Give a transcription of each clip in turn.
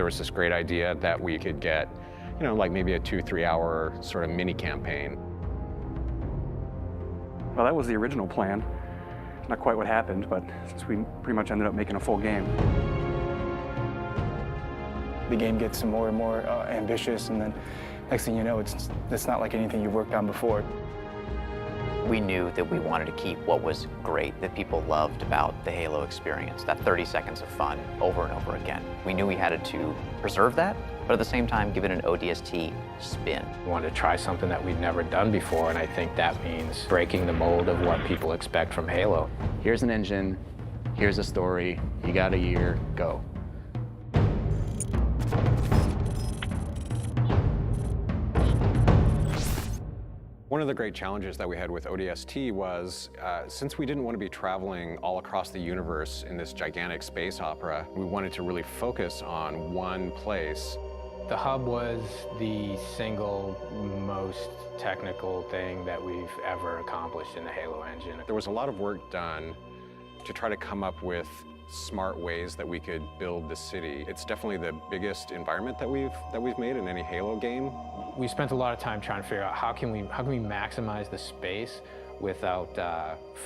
there was this great idea that we could get, you know, like maybe a 2-3 hour sort of mini campaign. Well, that was the original plan. Not quite what happened, but since we pretty much ended up making a full game. The game gets more and more ambitious, and then next thing you know, it's not like anything you've worked on before. We knew that we wanted to keep what was great, that people loved about the Halo experience, that 30 seconds of fun over and over again. We knew we had to preserve that, but at the same time give it an ODST spin. We wanted to try something that we'd never done before, and I think that means breaking the mold of what people expect from Halo. Here's an engine, here's a story, you got a year, go. One of the great challenges that we had with ODST was, since we didn't want to be traveling all across the universe in this gigantic space opera, we wanted to really focus on one place. The hub was the single most technical thing that we've ever accomplished in the Halo engine. There was a lot of work done to try to come up with smart ways that we could build the city. It's definitely the biggest environment that we've made in any Halo game. We spent a lot of time trying to figure out how can we maximize the space without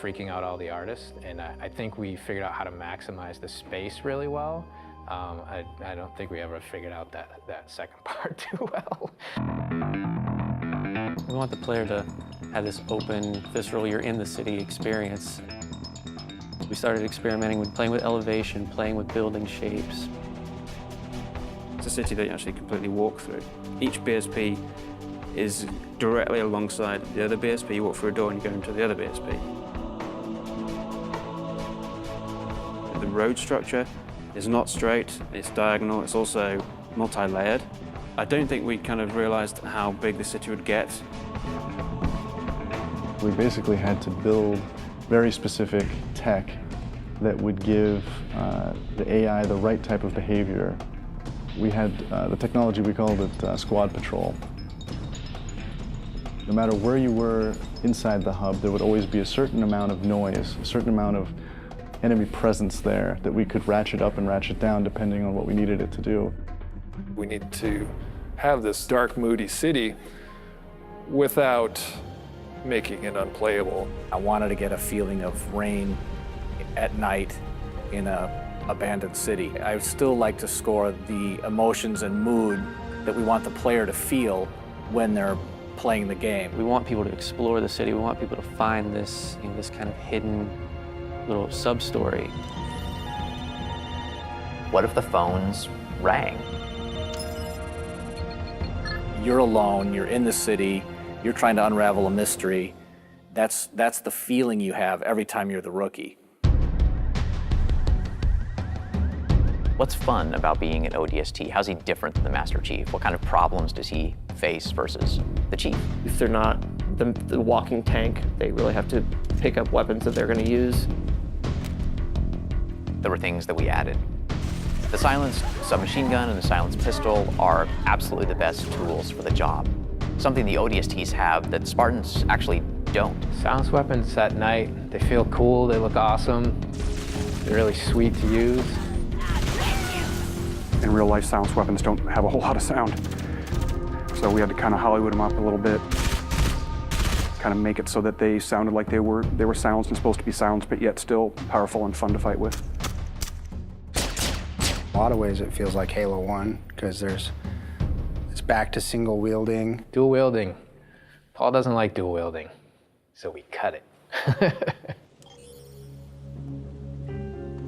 freaking out all the artists, and I think we figured out how to maximize the space really well. I don't think we ever figured out that second part too well. We want the player to have this open, visceral, you're in the city experience. We started experimenting with playing with elevation, playing with building shapes. It's a city that you actually completely walk through. Each BSP is directly alongside the other BSP. You walk through a door and you go into the other BSP. The road structure is not straight, it's diagonal, it's also multi-layered. I don't think we kind of realized how big the city would get. We basically had to build very specific tech that would give the AI the right type of behavior. We had the technology, we called it Squad Patrol. No matter where you were inside the hub, there would always be a certain amount of noise, a certain amount of enemy presence there that we could ratchet up and ratchet down depending on what we needed it to do. We need to have this dark, moody city without making it unplayable. I wanted to get a feeling of rain at night in an abandoned city. I would still like to score the emotions and mood that we want the player to feel when they're playing the game. We want people to explore the city. We want people to find this, this kind of hidden little sub-story. What if the phones rang? You're alone, you're in the city, you're trying to unravel a mystery. That's the feeling you have every time you're the rookie. What's fun about being an ODST? How's he different than the Master Chief? What kind of problems does he face versus the Chief? If they're not the walking tank, they really have to pick up weapons that they're going to use. There were things that we added. The silenced submachine gun and the silenced pistol are absolutely the best tools for the job. Something the ODSTs have that Spartans actually don't. Silenced weapons at night, they feel cool, they look awesome, they're really sweet to use. In real life, silenced weapons don't have a whole lot of sound. So we had to kind of Hollywood them up a little bit, kind of make it so that they sounded like they were silenced and supposed to be silenced, but yet still powerful and fun to fight with. In a lot of ways, it feels like Halo 1, because it's back to single wielding. Dual wielding. Paul doesn't like dual wielding, so we cut it.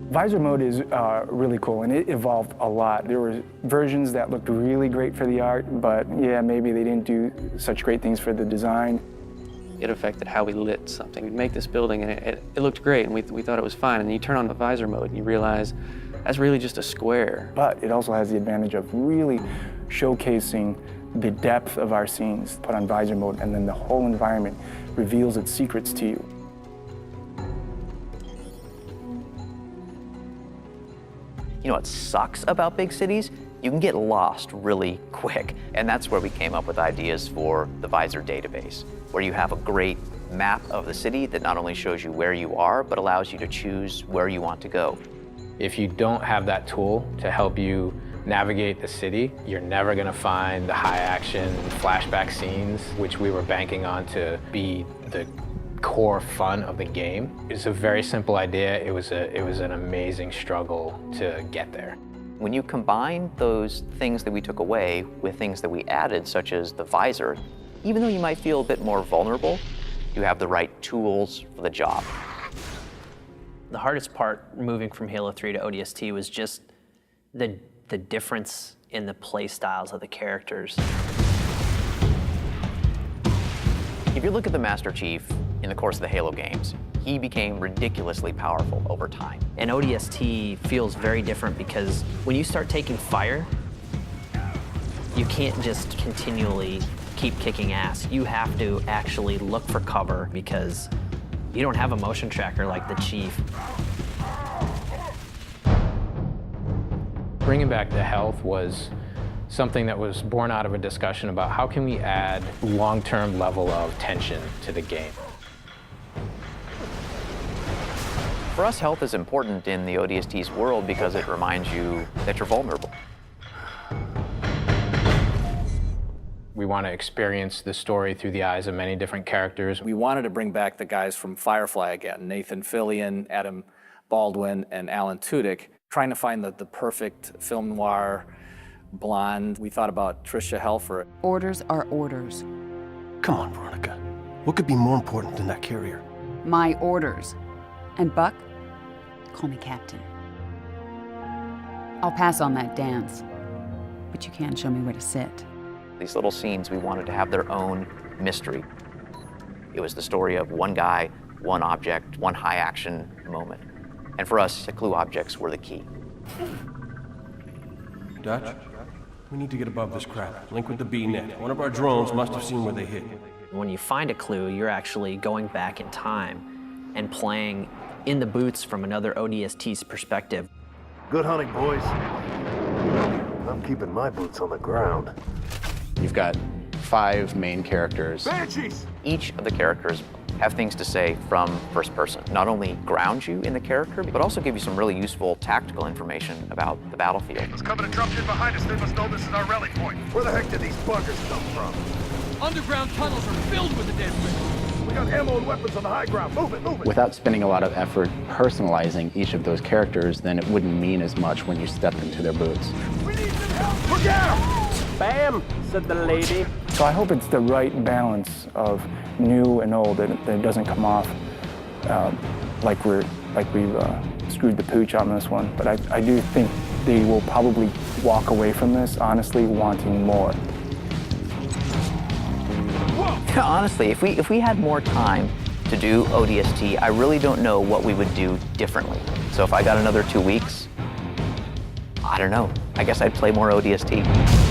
Visor mode is really cool, and it evolved a lot. There were versions that looked really great for the art, but yeah, maybe they didn't do such great things for the design. It affected how we lit something. We'd make this building and it looked great, and we thought it was fine, and then you turn on the visor mode and you realize that's really just a square. But it also has the advantage of really showcasing the depth of our scenes. Put on visor mode, and then the whole environment reveals its secrets to you. You know what sucks about big cities? You can get lost really quick. And that's where we came up with ideas for the Visor database, where you have a great map of the city that not only shows you where you are, but allows you to choose where you want to go. If you don't have that tool to help you navigate the city. You're never gonna find the high action flashback scenes, which we were banking on to be the core fun of the game. It's a very simple idea. It was an amazing struggle to get there. When you combine those things that we took away with things that we added, such as the visor, even though you might feel a bit more vulnerable, you have the right tools for the job. The hardest part moving from Halo 3 to ODST was just the difference in the play styles of the characters. If you look at the Master Chief in the course of the Halo games, he became ridiculously powerful over time. And ODST feels very different because when you start taking fire, you can't just continually keep kicking ass. You have to actually look for cover because you don't have a motion tracker like the Chief. Bringing back the health was something that was born out of a discussion about how can we add long-term level of tension to the game. For us, health is important in the ODST's world because it reminds you that you're vulnerable. We want to experience the story through the eyes of many different characters. We wanted to bring back the guys from Firefly again, Nathan Fillion, Adam Baldwin, and Alan Tudyk, trying to find the perfect film noir blonde. We thought about Tricia Helfer. Orders are orders. Come on, Veronica. What could be more important than that carrier? My orders. And Buck, call me Captain. I'll pass on that dance, but you can show me where to sit. These little scenes, we wanted to have their own mystery. It was the story of one guy, one object, one high action moment. And for us, the clue objects were the key. Dutch, we need to get above this crap. Link with the B-net. One of our drones must have seen where they hit. When you find a clue, you're actually going back in time and playing in the boots from another ODST's perspective. Good hunting, boys. I'm keeping my boots on the ground. You've got 5 main characters. Banshees! Each of the characters have things to say from first person. Not only ground you in the character, but also give you some really useful tactical information about the battlefield. There's coming a drop in behind us. They must know this is our rally point. Where the heck did these buggers come from? Underground tunnels are filled with the dead things. We got ammo and weapons on the high ground. Move it, move it. Without spending a lot of effort personalizing each of those characters, then it wouldn't mean as much when you stepped into their boots. We need some help. Look out! Bam, said the lady. So I hope it's the right balance of new and old, that it doesn't come off like we've screwed the pooch on this one. But I do think they will probably walk away from this honestly wanting more. Honestly, if we had more time to do ODST, I really don't know what we would do differently. So if I got another 2 weeks, I don't know. I guess I'd play more ODST.